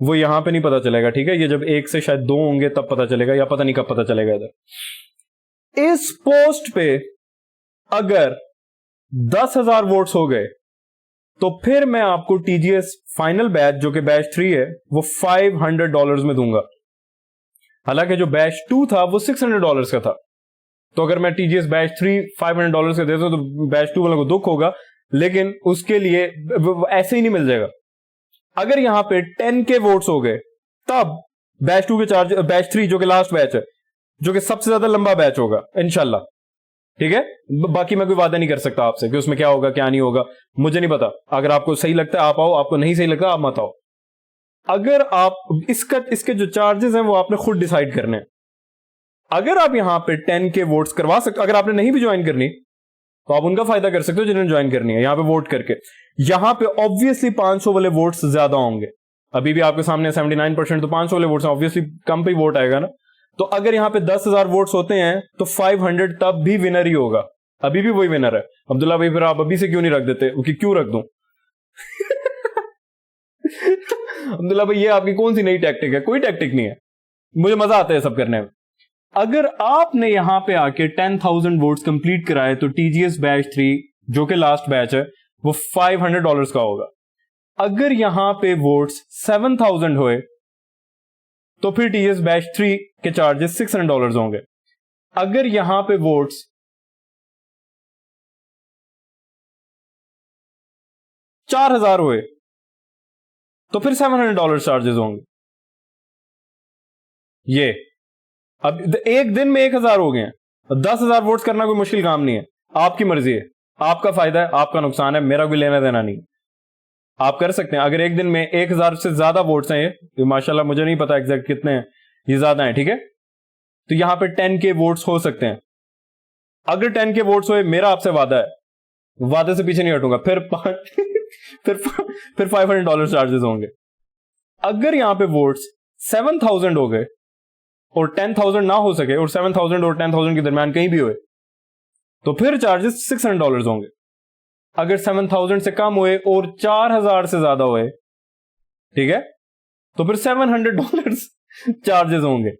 وہ یہاں پہ نہیں پتا چلے گا, ٹھیک ہے, یہ جب 1 سے شاید 2 ہوں گے تب پتا چلے گا, یا پتا نہیں کب پتا چلے گا. ادھر اس پوسٹ پہ اگر 10,000 ووٹس ہو گئے تو پھر میں آپ کو ٹی جی ایس فائنل بیچ جو کہ بیچ 3 ہے وہ $500 میں دوں گا. حالانکہ جو بیچ 2 تھا وہ $600 کا تھا. تو اگر میں ٹی جی ایس بیچ 3 $500 کا دیتا ہوں تو بیچ 2 والوں کو دکھ ہوگا, لیکن اس کے لیے ایسے ہی نہیں مل جائے گا. اگر یہاں پہ 10K ووٹس ہو گئے تب بیچ 2 کے چارج, بیچ 3 جو کہ لاسٹ بیچ ہے, جو کہ سب سے زیادہ لمبا بیچ ہوگا انشاءاللہ, ٹھیک ہے. باقی میں کوئی وعدہ نہیں کر سکتا آپ سے کہ اس میں کیا ہوگا کیا نہیں ہوگا, مجھے نہیں پتا. اگر آپ کو صحیح لگتا ہے آپ آؤ, آپ کو نہیں صحیح لگتا آپ مت آؤ. اگر آپ اس کے جو چارجز ہیں وہ آپ نے خود ڈیسائیڈ کرنے ہیں. اگر آپ یہاں پہ 10K ووٹس کروا سکتے, اگر آپ نے نہیں بھی جوائن کرنی تو آپ ان کا فائدہ کر سکتے ہو جنہوں نے جوائن کرنی ہے, یہاں پہ ووٹ کر کے. یہاں پہ obviously 500 والے ووٹس زیادہ ہوں گے. ابھی بھی آپ کے سامنے 79%, تو 500 والے ووٹس ہیں, obviously کم پہ ووٹ آئے گا نا. تو اگر یہاں پہ 10,000 ووٹس ہوتے ہیں تو 500 تب بھی ونر ہی ہوگا, ابھی بھی وہی ونر ہے. عبداللہ بھائی پھر آپ ابھی سے کیوں نہیں رکھ دیتے, کیوں رکھ دوں؟ عبداللہ بھائی یہ آپ کی کون سی نئی ٹیکٹک ہے؟ کوئی ٹیکٹک نہیں ہے, مجھے مزہ آتا ہے سب کرنے میں. اگر آپ نے یہاں پہ آ کے 10,000 ووٹس کمپلیٹ کرائے تو ٹی جی ایس بیچ 3 جو کہ لاسٹ بیچ ہے وہ $500 کا ہوگا. اگر یہاں پہ ووٹس 7,000 ہوئے تو پھر ٹی جی ایس بیچ 3 کے چارجز $600 ہوں گے. اگر یہاں پہ ووٹس 4,000 ہوئے تو پھر $700 چارجز ہوں گے. یہ اب ایک دن میں 1,000 ہو گئے ہیں. 10,000 ووٹس کرنا کوئی مشکل کام نہیں ہے, آپ کی مرضی ہے, آپ کا فائدہ ہے, آپ کا نقصان ہے, میرا کوئی لینا دینا نہیں. آپ کر سکتے ہیں. اگر ایک دن میں 1,000 سے زیادہ ووٹس ہیں, یہ ماشاءاللہ مجھے نہیں پتا ایگزیکٹ کتنے ہیں, یہ زیادہ ہیں, ٹھیک ہے, تو یہاں پہ 10K ووٹس ہو سکتے ہیں. اگر 10K ووٹس ہوئے, میرا آپ سے وعدہ ہے, وعدے سے پیچھے نہیں ہٹوں گا, پھر $500 چارجز ہوں گے. اگر یہاں پہ ووٹس 7,000 ہو گئے اور 10,000 نہ ہو سکے, اور 7,000 اور 10,000 کے درمیان کہیں بھی ہوئے, تو پھر چارجز $600 ہوں گے. اگر 7,000 سے کم ہوئے اور 4,000 سے زیادہ ہوئے, ٹھیک ہے, تو پھر $700 چارجز ہوں گے.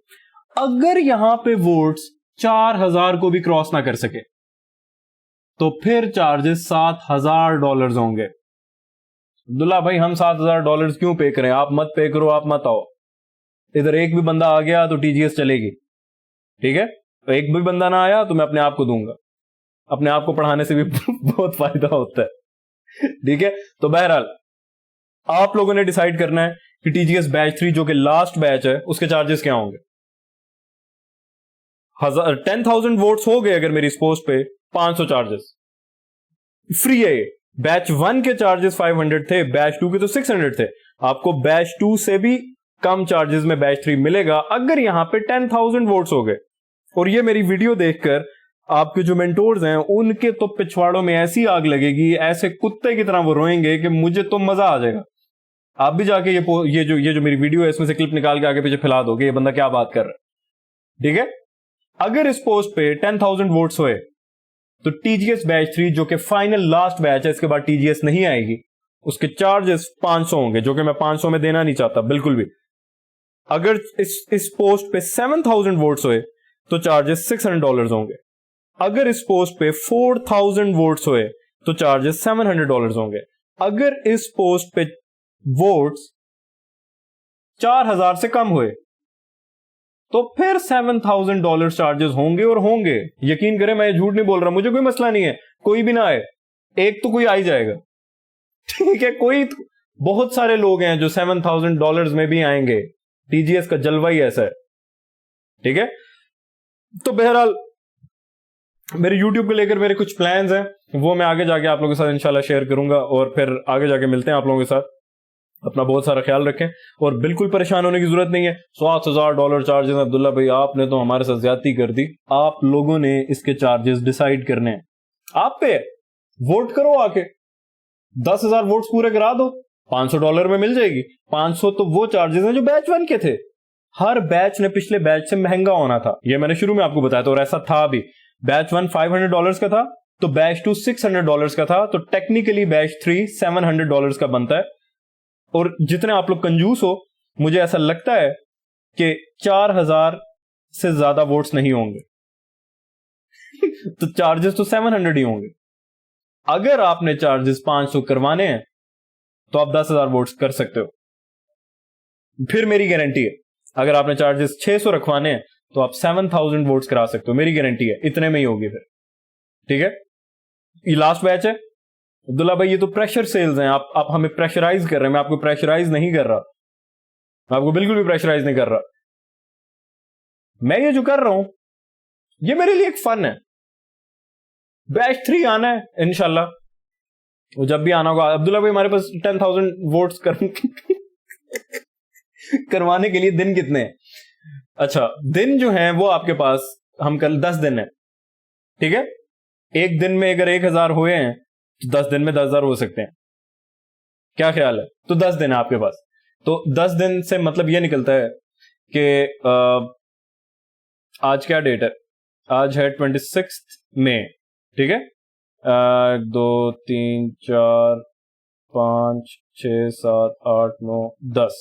اگر یہاں پہ ووٹس 4,000 کو بھی کراس نہ کر سکے تو پھر چارجز $7,000 ہوں گے. عبداللہ بھائی ہم $7,000 کیوں پے کریں؟ آپ مت پے کرو, آپ مت آؤ. ادھر ایک بھی بندہ آ گیا تو ٹی جی ایس چلے گی, ٹھیک ہے, تو ایک بھی بندہ نہ آیا تو میں اپنے آپ کو دوں گا. اپنے آپ کو پڑھانے سے بھی بہت فائدہ ہوتا ہے, ٹھیک ہے. تو بہرحال آپ لوگوں نے ڈیسائیڈ کرنا ہے کہ ٹی جی ایس بیچ 3 جو کہ لاسٹ بیچ ہے اس کے چارجز کیا ہوں گے. 10,000 ووٹس ہو گئے اگر میری اس پوسٹ پہ, 500 چارجز فری ہے. بیچ 1 کے چارجز 500 تھے, بیچ 2 کے تو 600 تھے. آپ کو بیچ 2 سے بھی کم چارجز میں بیچ 3 ملے گا اگر یہاں پہ 10,000 ووٹس ہو گئے. اور یہ میری ویڈیو دیکھ کر آپ کے جو مینٹورز ہیں ان کے تو پچھواڑوں میں ایسی آگ لگے گی, ایسے کتے کی طرح وہ روئیں گے کہ مجھے تو مزہ آ جائے گا. آپ بھی جا کے یہ جو میری ویڈیو ہے اس میں سے کلپ نکال کے آگے پیچھے پھیلا دو گے یہ بندہ کیا بات کر رہا ہے, ٹھیک ہے. اگر اس پوسٹ پہ 10,000 ووٹس ہوئے تو ٹی جی ایس بیچ 3 جو کہ فائنل لاسٹ بیچ ہے, اس کے بعد ٹی جی ایس نہیں آئے گی, اس کے چارجز 500 ہوں گے, جو کہ میں 500 میں دینا نہیں چاہتا بالکل بھی. اگر اس پوسٹ پہ 7,000 ووٹس ہوئے تو چارجز $600 ہوں گے. اگر اس پوسٹ پہ 4,000 ووٹس ہوئے تو چارجز $700 ہوں گے. اگر اس پوسٹ پہ ووٹس 4,000 سے کم ہوئے تو پھر $7,000 چارجز ہوں گے, اور ہوں گے, یقین کریں میں جھوٹ نہیں بول رہا, مجھے کوئی مسئلہ نہیں ہے, کوئی بھی نہ آئے, ایک تو کوئی آ ہی جائے گا, ٹھیک ہے. بہت سارے لوگ ہیں جو $7,000 میں بھی آئیں گے, ٹی جی ایس کا جلوہ ہی ایسا ہے, ٹھیک ہے. تو بہرحال میرے یوٹیوب کو لے کر میرے کچھ پلانز ہیں, وہ میں آگے جا کے آپ لوگوں کے ساتھ انشاءاللہ شیئر کروں گا, اور پھر آگے جا کے ملتے ہیں آپ لوگوں کے ساتھ. اپنا بہت سارا خیال رکھیں اور بالکل پریشان ہونے کی ضرورت نہیں ہے. $7,000 چارجز, عبداللہ بھائی آپ نے تو ہمارے ساتھ زیادتی کر دی. آپ لوگوں نے اس کے چارجز ڈیسائیڈ کرنے ہیں, آپ پہ ووٹ کرو, آ کے 10,000 ووٹس پورے کرا دو, $500 میں مل جائے گی. 500 تو وہ چارجز ہیں جو بیچ 1 کے تھے. ہر بیچ نے پچھلے بیچ سے مہنگا ہونا تھا, یہ میں نے شروع میں آپ کو بتایا تھا, اور ایسا تھا بھی. بیچ 1 $500 کا تھا تو بیچ 2 $600 کا تھا, تو ٹیکنیکلی بیچ 3 $700 کا بنتا ہے. اور جتنے آپ لوگ کنجوس ہو مجھے ایسا لگتا ہے کہ 4000 سے زیادہ ووٹس نہیں ہوں گے. تو چارجز تو 700 ہی ہوں گے. اگر آپ نے چارجز 500 کروانے ہیں تو آپ 10,000 ووٹس کر سکتے ہو. پھر میری گارنٹی ہے اگر آپ نے چارجز 600 رکھوانے ہیں تو آپ 7000 ووٹس کرا سکتے ہو. میری گارنٹی ہے اتنے میں ہی ہوگی پھر. ٹھیک ہے, یہ لاسٹ بیچ ہے. عبداللہ بھائی یہ تو پریشر سیلز ہیں, آپ ہمیں پریشرائز کر رہے ہیں. میں آپ کو پریشرائز نہیں کر رہا, میں آپ کو بالکل بھی پریشرائز نہیں کر رہا. میں یہ جو کر رہا ہوں یہ میرے لیے ایک فن ہے. بیچ 3 آنا ہے انشاءاللہ, وہ جب بھی آنا ہوگا. عبداللہ بھائی ہمارے پاس 10,000 ووٹس کروانے کے لیے دن کتنے ہیں؟ اچھا دن جو ہیں وہ آپ کے پاس, ہم کل 10 دن ہیں. ٹھیک ہے, ایک دن میں اگر 1000 ہوئے ہیں تو 10 دن میں 10,000 ہو سکتے ہیں. کیا خیال ہے؟ تو 10 دن ہے آپ کے پاس. تو 10 دن سے مطلب یہ نکلتا ہے کہ آج کیا ڈیٹ ہے؟ آج ہے 26 مئی. ٹھیک ہے, 2 3 4 5 6 7 8 9 10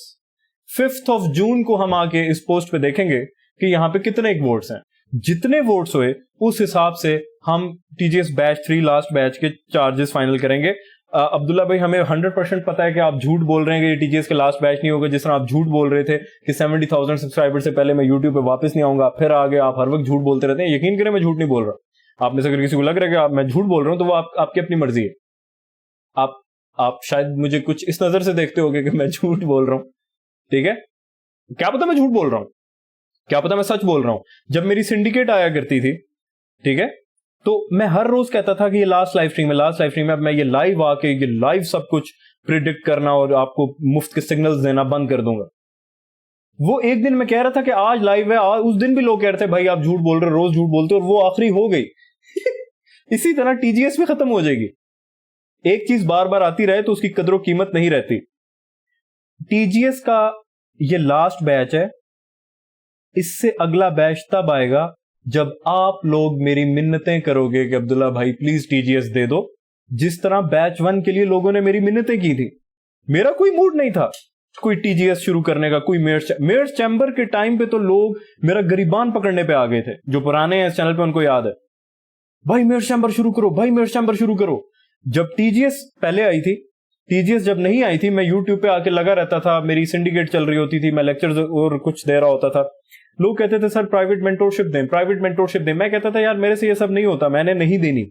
5 جون کو ہم آ کے اس پوسٹ پہ دیکھیں گے کہ یہاں پہ کتنے ایک ووٹس ہیں. جتنے ووٹس ہوئے اس حساب سے ہم ٹی جی ایس بیچ 3 لاسٹ بیچ کے چارجز فائنل کریں گے. عبداللہ بھائی ہمیں 100% پتا ہے کہ آپ جھوٹ بول رہے ہیں کہ یہ ٹی جی ایس کے لاسٹ بیچ نہیں ہوگا. جس طرح آپ جھوٹ بول رہے تھے کہ 70,000 سبسکرائبر سے پہلے میں یوٹیوب پہ واپس نہیں آؤں گا, پھر آگے آپ ہر وقت جھوٹ بولتے رہتے ہیں. یقین کریں میں جھوٹ نہیں بول رہا. آپ میں سے اگر کسی کو لگ رہا ہے کہ میں جھوٹ بول رہا ہوں تو وہ آپ کی اپنی مرضی ہے. آپ شاید مجھے کچھ اس نظر سے دیکھتے ہوگے کہ میں جھوٹ بول رہا ہوں. ٹھیک ہے, کیا پتا میں جھوٹ بول رہا ہوں, کیا پتا میں سچ بول رہا ہوں. جب میری سنڈیکیٹ آیا کرتی تھی, ٹھیک ہے, تو میں ہر روز کہتا تھا کہ یہ لاسٹ لائیو اسٹریم ہے, لاسٹ لائیو اسٹریم ہے. اب میں یہ لائیو آ کے یہ لائیو سب کچھ پریڈکٹ کرنا اور آپ کو مفت کے سگنلز دینا بند کر دوں گا. وہ ایک دن میں کہہ رہا تھا کہ آج لائیو ہے, اس دن بھی لوگ کہہ رہے تھے بھائی آپ جھوٹ بول رہے, روز جھوٹ بولتے, اور وہ آخری ہو گئی. اسی طرح ٹی جی ایس بھی ختم ہو جائے گی. ایک چیز بار بار آتی رہے تو اس کی قدر و قیمت نہیں رہتی. ٹی جی ایس کا یہ لاسٹ بیچ ہے. اس سے اگلا بیچ تب آئے گا جب آپ لوگ میری منتیں کرو گے کہ عبداللہ بھائی پلیز ٹی جی ایس دے دو, جس طرح بیچ 1 کے لیے لوگوں نے میری منتیں کی تھی. میرا کوئی موڈ نہیں تھا کوئی ٹی جی ایس شروع کرنے کا. کوئی میئرس چیمبر کے ٹائم پہ تو لوگ میرا گریبان پکڑنے پہ آ گئے تھے. جو پرانے ہیں اس چینل پہ ان کو یاد ہے, بھائی میئرس چیمبر شروع کرو, بھائی میئرس چیمبر شروع کرو. جب ٹی جی ایس پہلے آئی تھی, ٹی جی ایس جب نہیں آئی تھی, میں یوٹیوب پہ آ کے لگا رہتا تھا, میری سنڈیکیٹ چل رہی ہوتی تھی, میں لیکچرز اور کچھ دے رہا ہوتا تھا. لوگ کہتے تھے سر پرائیویٹ مینٹورشپ دیں, پرائیویٹ مینٹورشپ دیں. میں کہتا تھا یار میرے سے یہ سب نہیں ہوتا, میں نے نہیں دینی.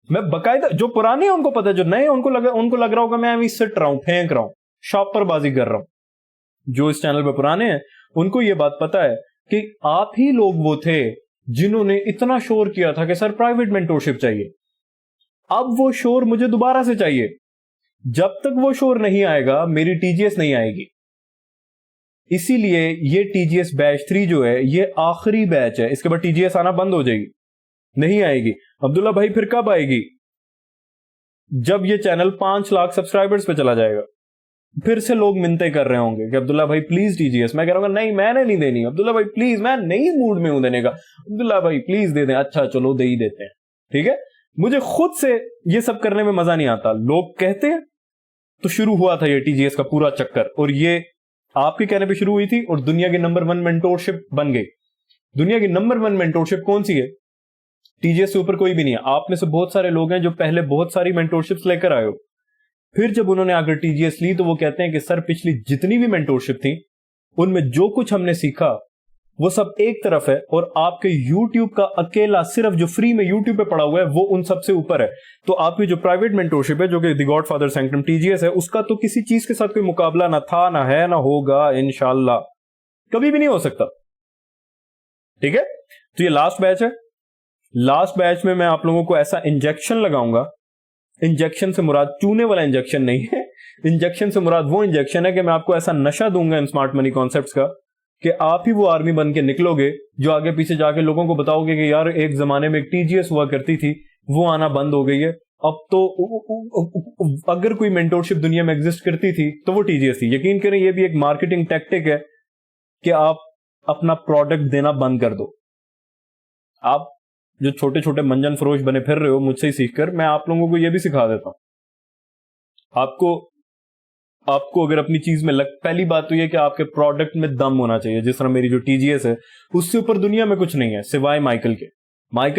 میں باقاعدہ, جو پرانے ہیں ان کو پتا, جو نئے ان کو لگ رہا ہوگا میں سٹ رہا ہوں, پھینک رہا ہوں, شاپ پر بازی کر رہا ہوں. جو اس چینل پہ پرانے ہیں ان کو یہ بات پتا ہے کہ آپ ہی لوگ وہ تھے جنہوں نے اتنا شور کیا تھا کہ سر پرائیویٹ مینٹورشپ چاہیے. اب وہ شور مجھے دوبارہ سے چاہیے. جب تک وہ شور نہیں آئے گا میری ٹی جی ایس نہیں آئے گی. اسی لیے یہ ٹی جی ایس بیچ 3 جو ہے یہ آخری بیچ ہے. اس کے بعد ٹی جی ایس آنا بند ہو جائے گی, نہیں آئے گی. عبداللہ بھائی پھر کب آئے گی؟ جب یہ چینل 5 لاکھ سبسکرائبرز پہ چلا جائے گا. پھر سے لوگ منتیں کر رہے ہوں گے کہ عبداللہ بھائی پلیز ٹی جی ایس. میں کہہ رہا ہوں نہیں, میں نے نہیں دینی. عبداللہ بھائی پلیز, میں نہیں موڈ میں ہوں دینے کا. عبداللہ بھائی پلیز دے دیں. اچھا چلو دے ہی دیتے ہیں. ٹھیک ہے, مجھے خود سے یہ سب کرنے میں مزہ نہیں آتا. لوگ کہتے ہیں تو شروع ہوا تھا یہ ٹی جی ایس کا پورا چکر, اور یہ آپ کے کہنے پہ شروع ہوئی تھی اور دنیا کی نمبر 1 مینٹورشپ بن گئی. دنیا کی نمبر 1 مینٹورشپ کون سی ہے؟ ٹی جی ایس سے اوپر کوئی بھی نہیں ہے. آپ میں سے بہت سارے لوگ ہیں جو پہلے بہت ساری مینٹورشپس لے کر آئے ہو, پھر جب انہوں نے آگر ٹی جی ایس لی تو وہ کہتے ہیں کہ سر پچھلی جتنی بھی مینٹورشپ تھی ان میں جو کچھ ہم نے سیکھا وہ سب ایک طرف ہے, اور آپ کے یوٹیوب کا اکیلا صرف جو فری میں یوٹیوب پہ پڑا ہوا ہے وہ ان سب سے اوپر ہے. تو آپ کی جو پرائیویٹ مینٹورشپ ہے جو کہ the godfather sanctum T G S ہے, اس کا تو کسی چیز کے ساتھ کوئی مقابلہ نہ تھا, نہ ہے, نہ ہوگا, انشاءاللہ کبھی بھی نہیں ہو سکتا. ٹھیک ہے, تو یہ لاسٹ بیچ ہے. لاسٹ بیچ میں آپ لوگوں کو ایسا انجیکشن لگاؤں گا. انجیکشن سے مراد چونے والا انجیکشن نہیں ہے. انجیکشن سے مراد وہ انجیکشن ہے کہ میں آپ کو ایسا نشہ دوں گا ان اسمارٹ منی کانسیپٹس کا کہ آپ ہی وہ آرمی بن کے نکلو گے جو آگے پیچھے جا کے لوگوں کو بتاؤ گے کہ یار ایک زمانے میں ایک ٹی جی ایس ہوا کرتی تھی, وہ آنا بند ہو گئی ہے. اب تو اگر کوئی مینٹورشپ دنیا میں ایگزسٹ کرتی تھی تو وہ ٹی جی ایس تھی. یقین کریں یہ بھی ایک مارکیٹنگ ٹیکٹک ہے کہ آپ اپنا پروڈکٹ دینا بند کر دو. آپ جو چھوٹے چھوٹے منجن فروش بنے پھر رہے ہو مجھ سے ہی سیکھ کر, میں آپ لوگوں کو یہ بھی سکھا دیتا ہوں. آپ کو آپ کو اگر اپنی چیز میں پہلی بات تو یہ کہ آپ کے پروڈکٹ میں دم ہونا چاہیے. جس طرح میری جو TGS ہے اس سے اوپر دنیا میں کچھ نہیں ہے سوائے مائیکل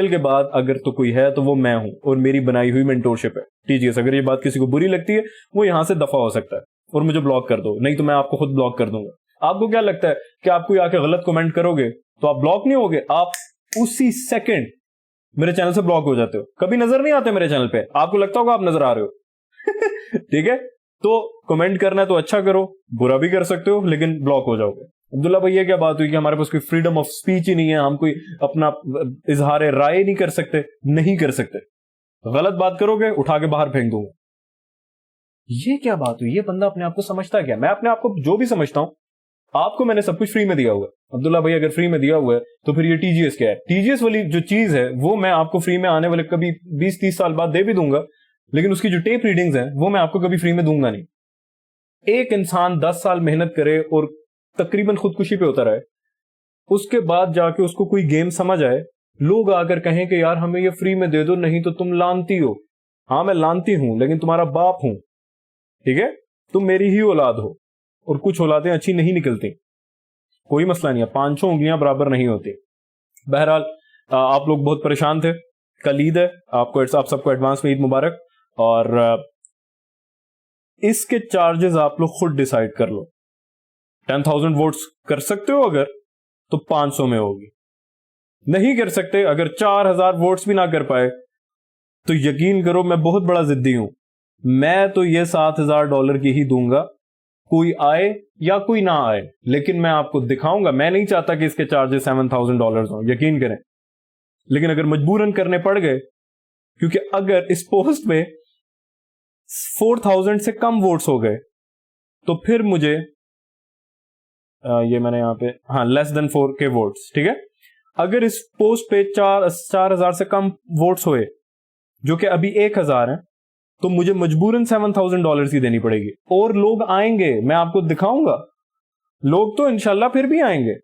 کے بعد اگر تو کوئی ہے تو وہ میں ہوں اور میری بنائی ہوئی مینٹورشپ ہے TGS. اگر یہ بات کسی کو بری لگتی ہے وہ یہاں سے دفع ہو سکتا ہے اور مجھے بلاک کر دو, نہیں تو میں آپ کو خود بلاک کر دوں گا. آپ کو کیا لگتا ہے کہ آپ کوئی آ کے غلط کمنٹ کرو گے تو آپ بلاک نہیں ہوگے؟ آپ اسی سیکنڈ میرے چینل سے بلاک ہو جاتے ہو. کبھی نظر نہیں آتے میرے چینل پہ, آپ کو لگتا ہوگا آپ نظر آ رہے ہو. ٹھیک ہے, تو کمنٹ کرنا ہے تو اچھا کرو, برا بھی کر سکتے ہو لیکن بلاک ہو جاؤ گے. عبداللہ بھائی یہ کیا بات ہوئی کہ ہمارے پاس کوئی فریڈم آف اسپیچ ہی نہیں ہے, ہم کوئی اپنا اظہار رائے نہیں کر سکتے؟ نہیں کر سکتے. غلط بات کرو گے اٹھا کے باہر پھینک دوں گا. یہ کیا بات ہوئی؟ یہ بندہ اپنے آپ کو سمجھتا ہے کیا؟ میں اپنے آپ کو جو بھی سمجھتا ہوں, آپ کو میں نے سب کچھ فری میں دیا ہوا ہے. عبداللہ بھائی اگر فری میں دیا ہوا ہے تو پھر یہ TGS کیا ہے؟ TGS والی جو چیز ہے وہ میں آپ کو فری میں آنے والے کبھی 20-30 سال بعد دے بھی دوں گا, لیکن اس کی جو ٹیپ ریڈنگز ہیں وہ میں آپ کو کبھی فری میں دوں گا نہیں. ایک انسان 10 سال محنت کرے اور تقریباً خودکشی پہ ہوتا رہے, اس کے بعد جا کے اس کو کوئی گیم سمجھ آئے, لوگ آ کر کہیں کہ یار ہمیں یہ فری میں دے دو نہیں تو تم لانتی ہو. ہاں میں لانتی ہوں لیکن تمہارا باپ ہوں, ٹھیک ہے, تم میری ہی اولاد ہو, اور کچھ اولادیں اچھی نہیں نکلتی, کوئی مسئلہ نہیں ہے, 500 انگلیاں برابر نہیں ہوتی. بہرحال آپ لوگ بہت پریشان تھے, کل عید ہے, آپ سب کو ایڈوانس میں عید مبارک. اور اس کے چارجز آپ لوگ خود ڈیسائیڈ کر لو. 10,000 ووٹس کر سکتے ہو اگر تو 500 میں ہوگی, نہیں کر سکتے اگر 4,000 ووٹس بھی نہ کر پائے تو یقین کرو میں بہت بڑا ضدی ہوں, میں تو یہ $7,000 کی ہی دوں گا, کوئی آئے یا کوئی نہ آئے, لیکن میں آپ کو دکھاؤں گا. میں نہیں چاہتا کہ اس کے چارجز $7,000 ہوں, یقین کریں, لیکن اگر مجبوراً کرنے پڑ گئے, کیونکہ اگر اس پوسٹ پہ 4,000 سے کم ووٹس ہو گئے تو پھر مجھے یہ میں نے یہاں پہ لیس دین 4K ووٹس, ٹھیک ہے, اگر اس پوسٹ پہ 4,000 سے کم ووٹس ہوئے جو کہ ابھی 1,000 ہیں تو مجھے مجبوراً $7,000 ہی دینی پڑے گی. اور لوگ آئیں گے, میں آپ کو دکھاؤں گا, لوگ تو انشاءاللہ پھر بھی آئیں گے.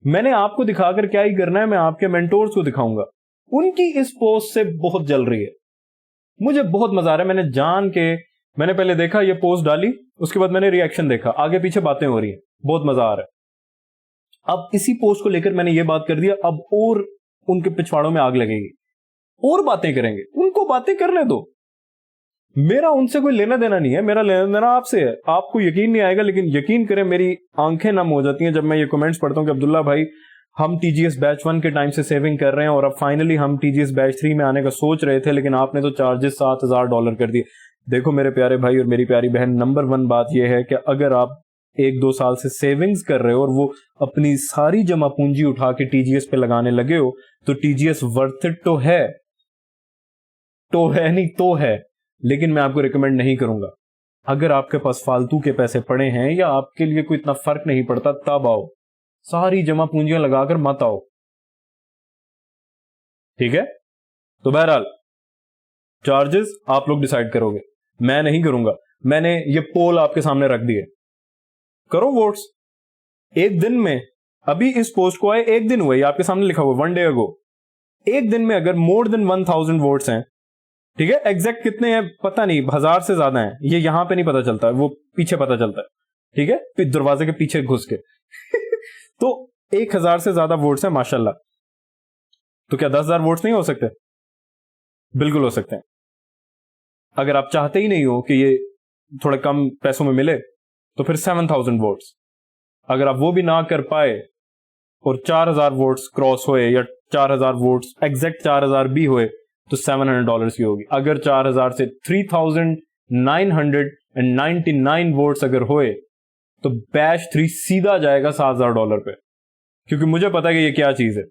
میں نے آپ کو دکھا کر کیا ہی کرنا ہے, میں آپ کے مینٹورز کو دکھاؤں گا. ان کی اس پوسٹ سے بہت جل رہی ہے, مجھے بہت مزہ آ رہا ہے. میں نے جان کے میں نے پہلے دیکھا یہ پوسٹ ڈالی, اس کے بعد میں نے ری ایکشن دیکھا, آگے پیچھے باتیں ہو رہی ہیں, بہت مزہ آ رہا ہے. اب اسی پوسٹ کو لے کر میں نے یہ بات کر دیا, اب اور ان کے پچھواڑوں میں آگ لگے گی, اور باتیں کریں گے, ان کو باتیں کرنے دو. میرا ان سے کوئی لینا دینا نہیں ہے, میرا لینا دینا آپ سے ہے. آپ کو یقین نہیں آئے گا لیکن یقین کریں میری آنکھیں نم ہو جاتی ہیں جب میں یہ کمنٹس پڑھتا ہوں کہ عبداللہ بھائی ہم TGS بیچ 1 کے ٹائم سے سیونگ کر رہے ہیں اور اب فائنلی ہم TGS بیچ 3 میں آنے کا سوچ رہے تھے, لیکن آپ نے تو چارجز $7,000 کر دیے. دیکھو میرے پیارے بھائی اور میری پیاری بہن, نمبر 1 بات یہ ہے کہ اگر آپ 1-2 سال سے سیونگز کر رہے ہو اور وہ اپنی ساری جمع پونجی اٹھا کے TGS پہ لگانے لگے ہو تو TGS ورتھ اٹ تو ہے, نہیں تو ہے, لیکن میں آپ کو ریکمینڈ نہیں کروں گا. اگر آپ کے پاس فالتو کے پیسے پڑے ہیں یا آپ کے لیے کوئی اتنا فرق نہیں پڑتا تب آؤ, ساری جمع پونجیاں لگا کر مت آؤ, ٹھیک ہے. تو بہرحال چارجز آپ لوگ ڈیسائیڈ کرو گے, میں نہیں کروں گا. میں نے یہ پول آپ کے سامنے رکھ دیے, کرو ووٹس. ایک دن میں, ابھی اس پوسٹ کو آئے 1 دن ہوئے, آپ کے سامنے لکھا ہوا 1 day ago, 1 دن میں اگر مور دین 1,000 ووٹس ہیں, ٹھیک ہے, ایگزیکٹ کتنے ہیں پتہ نہیں, 1,000 سے زیادہ ہیں, یہ یہاں پہ نہیں پتا چلتا, وہ پیچھے پتا چلتا ہے, ٹھیک ہے, پھر دروازے کے پیچھے گھس کے تو 1,000 سے زیادہ ووٹس ہیں ماشاءاللہ. تو کیا 10,000 ووٹس نہیں ہو سکتے؟ بالکل ہو سکتے ہیں. اگر آپ چاہتے ہی نہیں ہو کہ یہ تھوڑے کم پیسوں میں ملے تو پھر 7,000 ووٹس. اگر آپ وہ بھی نہ کر پائے اور 4,000 ووٹس کراس ہوئے یا 4,000 ووٹس ایگزیکٹ 4,000 بھی ہوئے تو $700 کی ہوگی. اگر 4,000 سے 3,999 ووٹس اگر ہوئے تو بیچ 3 سیدھا جائے گا $7,000 پہ, کیونکہ مجھے پتا ہے کہ یہ کیا چیز ہے.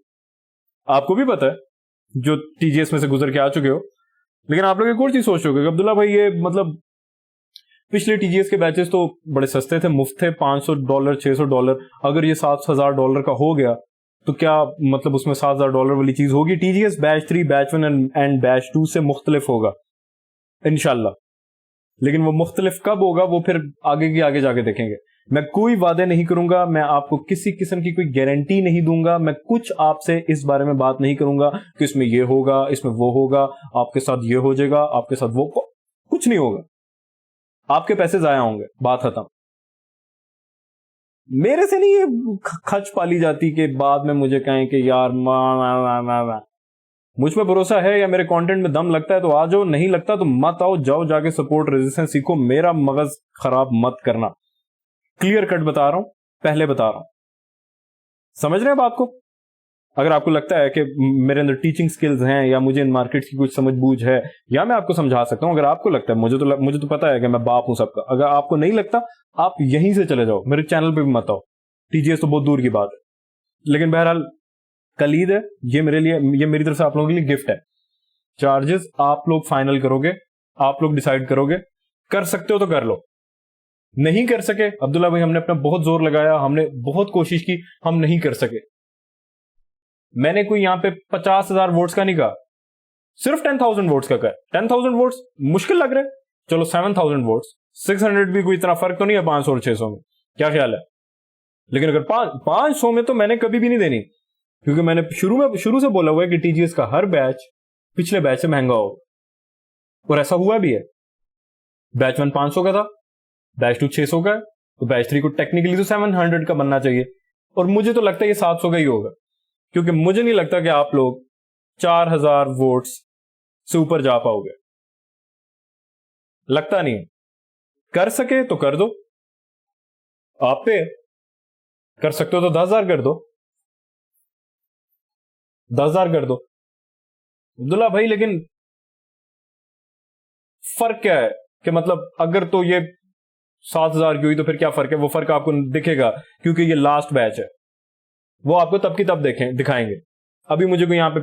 آپ کو بھی پتا ہے جو TGS میں سے گزر کے آ چکے ہو, لیکن آپ لوگ ایک اور چیز سوچ رہے ہو کہ عبداللہ بھائی یہ مطلب پچھلے TGS کے بیچز تو بڑے سستے تھے, مفت تھے, $500 $600. اگر یہ $7,000 کا ہو گیا تو کیا مطلب اس میں $7,000 والی چیز ہوگی؟ TGS بیچ 3 بیچ 1 اینڈ بیچ 2 سے مختلف ہوگا انشاءاللہ, لیکن وہ مختلف کب ہوگا وہ پھر آگے جا کے دیکھیں گے. میں کوئی وعدے نہیں کروں گا, میں آپ کو کسی قسم کی کوئی گارنٹی نہیں دوں گا, میں کچھ آپ سے اس بارے میں بات نہیں کروں گا کہ اس میں یہ ہوگا, اس میں وہ ہوگا, آپ کے ساتھ یہ ہو جائے گا, آپ کے ساتھ وہ, کچھ نہیں ہوگا. آپ کے پیسے ضائع ہوں گے, بات ختم. میرے سے نہیں یہ کھچ پالی جاتی کہ بعد میں مجھے کہیں کہ یار مجھ پہ بھروسہ ہے یا میرے کانٹینٹ میں دم لگتا ہے تو آ جاؤ, نہیں لگتا تو مت آؤ, جاؤ جا کے سپورٹ ریزسٹنس سیکھو, میرا مغز خراب مت کرنا. کلیئر کٹ بتا رہا ہوں, پہلے بتا رہا ہوں, سمجھ رہے ہیں بات کو. اگر آپ کو لگتا ہے کہ میرے اندر ٹیچنگ سکلز ہیں یا مجھے ان مارکیٹ کی کچھ سمجھ بوجھ ہے یا میں آپ کو سمجھا سکتا ہوں, اگر آپ کو لگتا ہے, مجھے تو پتا ہے کہ میں باپ ہوں سب کا, اگر آپ کو نہیں لگتا آپ یہیں سے چلے جاؤ, میرے چینل پہ بھی مت آؤ. ٹی جی ایس تو بہت دور کی بات ہے. لیکن بہرحال کلید ہے یہ میرے لیے, یہ میری طرف سے آپ لوگوں کے لیے گفٹ ہے. چارجز آپ لوگ فائنل کرو گے, آپ لوگ ڈیسائیڈ کرو گے. کر سکتے ہو تو کر لو, نہیں کر سکے عبداللہ بھائی ہم نے اپنا بہت زور لگایا, ہم نے بہت کوشش کی, ہم نہیں کر سکے. میں نے کوئی یہاں پہ 50,000 ووٹس کا نہیں کہا, صرف 10,000 ووٹس کا کہا. 10,000 ووٹس مشکل لگ رہے, چلو 7,000 ووٹس, 600 بھی کوئی اتنا فرق تو نہیں ہے 500 اور 600 میں, کیا خیال ہے. لیکن اگر 500 میں تو میں نے کبھی بھی نہیں دینی, کیونکہ میں نے شروع سے بولا ہوا ہے کہ ٹی جی ایس کا ہر بیچ پچھلے بیچ سے مہنگا ہوگا, اور ایسا ہوا بھی ہے. بیچ 1 500 کا تھا, بیچ 2 600 کا ہے, تو بیچ 3 کو ٹیکنیکلی تو 700 کا بننا چاہیے, اور مجھے تو لگتا ہے یہ 700 کا ہی ہوگا, کیونکہ مجھے نہیں لگتا کہ آپ لوگ 4,000 ووٹس سے اوپر جا پاؤ گے, لگتا نہیں. کر سکے تو کر دو, آپ پہ کر سکتے ہو تو 10,000 کر دو, 10,000 کر دو عبداللہ بھائی. لیکن فرق کیا ہے کہ مطلب اگر تو یہ 7,000 کی ہوئی تو پھر کیا فرق ہے, وہ فرق آپ کو دکھے گا کیونکہ یہ لاسٹ بیچ ہے, وہ آپ کو تب کی تب دکھائیں گے. ابھی مجھے کوئی یہاں پہ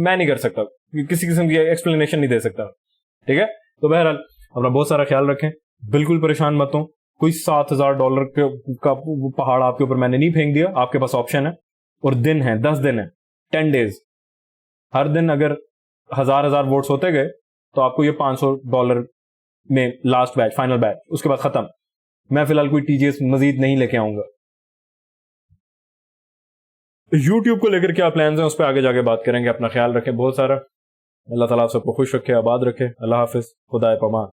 میں نہیں کر سکتا, کسی قسم کی ایکسپلینیشن نہیں دے سکتا, ٹھیک ہے. تو بہرحال اپنا بہت سارا خیال رکھیں, بالکل پریشان مت ہوں. کوئی $7,000 کا پہاڑ آپ کے اوپر میں نے نہیں پھینک دیا, آپ کے پاس آپشن ہے, اور دن ہے 10 دن ہے, 10 days. ہر دن اگر 1,000 ووٹس ہوتے گئے تو آپ کو یہ $500 میں لاسٹ بیچ, فائنل بیچ, اس کے بعد ختم. میں فی الحال کوئی ٹی جی ایس مزید نہیں لے کے آؤں گا. یوٹیوب کو لے کر کیا پلانز ہیں اس پہ آگے جا کے بات کریں گے. اپنا خیال رکھیں بہت سارا, اللہ تعالیٰ آپ سب کو خوش رکھے, آباد رکھے. اللہ حافظ, خدا پامان.